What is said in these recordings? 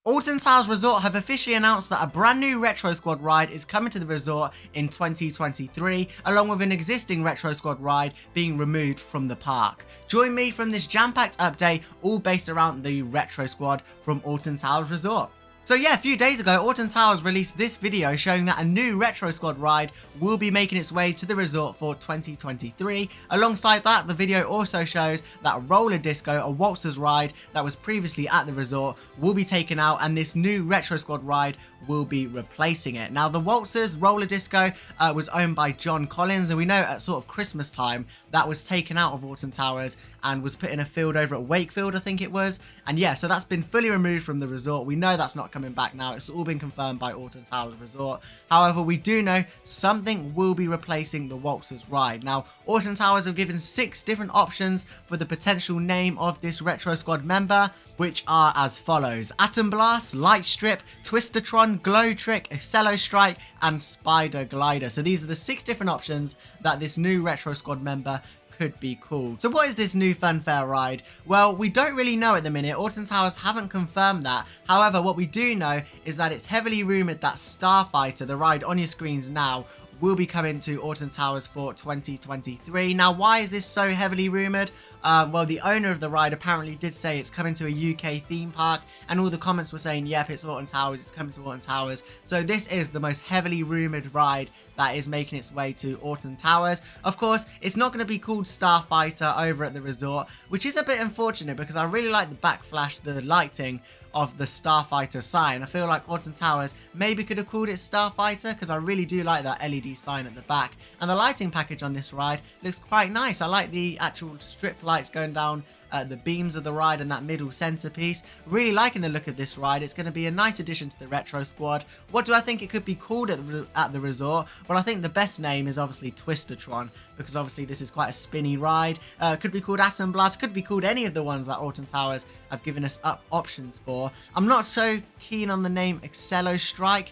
Alton Towers Resort have officially announced that a brand new Retro Squad ride is coming to the resort in 2023, along with an existing Retro Squad ride being removed from the park. Join me from this jam-packed update, all based around the Retro Squad from Alton Towers Resort. So yeah, a few days ago, Alton Towers released this video showing that a new Retro Squad ride will be making its way to the resort for 2023. Alongside that, the video also shows that Roller Disco, a Waltzers ride that was previously at the resort, will be taken out, and this new Retro Squad ride will be replacing it. Now, the Waltzers Roller Disco was owned by John Collins, and we know at sort of Christmas time that was taken out of Alton Towers and was put in a field over at Wakefield, I think it was. And yeah, so that's been fully removed from the resort. We know that's not coming back now. It's all been confirmed by Alton Towers Resort. However, we do know something will be replacing the Waltzers ride. Now, Alton Towers have given 6 different options for the potential name of this Retro Squad member, which are as follows: Atom Blast, Light Strip, Twistertron, Glow Trick, Excello Strike, and Spider Glider. So these are the 6 different options that this new Retro Squad member could be called. So what is this new funfair ride? Well, we don't really know at the minute. Alton Towers haven't confirmed that. However, what we do know is that it's heavily rumoured that Starfighter, the ride on your screens now, will be coming to Alton Towers for 2023. Now, why is this so heavily rumoured? Well, the owner of the ride apparently did say it's coming to a UK theme park, and all the comments were saying, yep, it's Alton Towers, it's coming to Alton Towers. So this is the most heavily rumoured ride that is making its way to Alton Towers. Of course, it's not going to be called Starfighter over at the resort, which is a bit unfortunate because I really like the backflash, the lighting of the Starfighter sign. I feel like Alton Towers maybe could have called it Starfighter, because I really do like that LED sign at the back. And the lighting package on this ride looks quite nice. I like the actual strip lights going down the beams of the ride and that middle centerpiece. Really liking the look of this ride. It's going to be a nice addition to the Retro Squad. What do I think it could be called at the resort? Well, I think the best name is obviously Twistertron, because obviously this is quite a spinny ride. Could be called Atom Blast, could be called any of the ones that Alton Towers have given us options for. I'm not so keen on the name Excello Strike.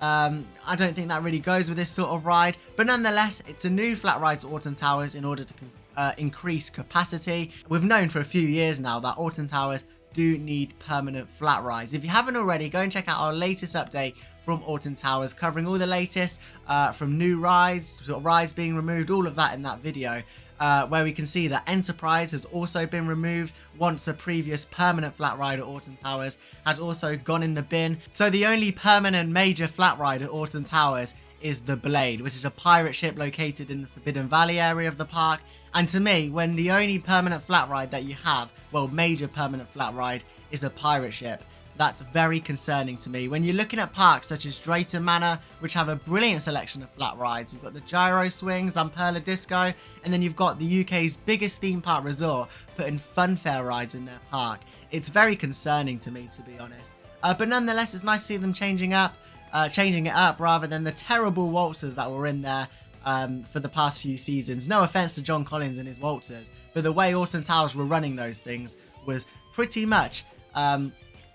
I don't think that really goes with this sort of ride, but nonetheless, it's a new flat ride to Alton Towers in order to increase capacity. We've known for a few years now that Alton Towers do need permanent flat rides. If you haven't already, go and check out our latest update from Alton Towers, covering all the latest from new rides, sort of rides being removed, all of that in that video. Where we can see that Enterprise has also been removed once a previous permanent flat ride at Alton Towers has also gone in the bin. So the only permanent major flat ride at Alton Towers is the Blade, which is a pirate ship located in the Forbidden Valley area of the park. And to me, when the only permanent flat ride that you have, well, major permanent flat ride, is a pirate ship, that's very concerning to me. When you're looking at parks such as Drayton Manor, which have a brilliant selection of flat rides, you've got the Gyro Swing, Zamperla Disco, and then you've got the UK's biggest theme park resort putting funfair rides in their park. It's very concerning to me, to be honest. But nonetheless, it's nice to see them changing it up rather than the terrible Waltzers that were in there for the past few seasons. No offense to John Collins and his Waltzers, but the way Alton Towers were running those things was pretty much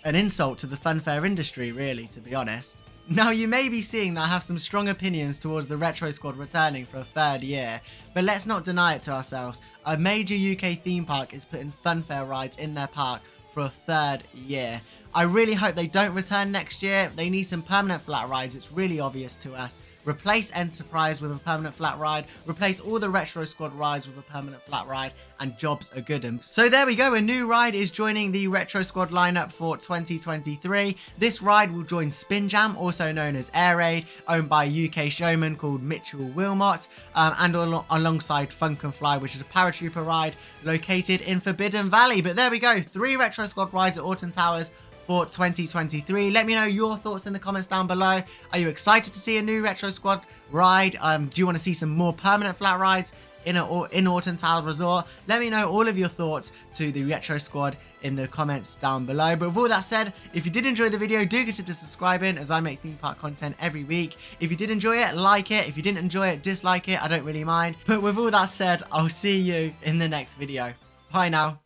an insult to the funfair industry, really, to be honest. Now, you may be seeing that I have some strong opinions towards the Retro Squad returning for a 3rd year, but let's not deny it to ourselves. A major UK theme park is putting funfair rides in their park for a 3rd year. I really hope they don't return next year. They need some permanent flat rides. It's really obvious to us. Replace Enterprise with a permanent flat ride, replace all the Retro Squad rides with a permanent flat ride, and jobs are good. And so there we go, a new ride is joining the Retro Squad lineup for 2023. This ride will join Spinjam, also known as Air Raid, owned by a UK showman called Mitchell Wilmot, and alongside Funk and Fly, which is a paratrooper ride located in Forbidden Valley. But there we go, 3 Retro Squad rides at Alton Towers for 2023. Let me know your thoughts in the comments down below. Are you excited to see a new Retro Squad ride? Do you want to see some more permanent flat rides in Alton Towers Resort? Let me know all of your thoughts to the Retro Squad in the comments down below. But with all that said, if you did enjoy the video, do consider subscribing, as I make theme park content every week. If you did enjoy it, like it. If you didn't enjoy it, dislike it. I don't really mind. But with all that said, I'll see you in the next video. Bye now.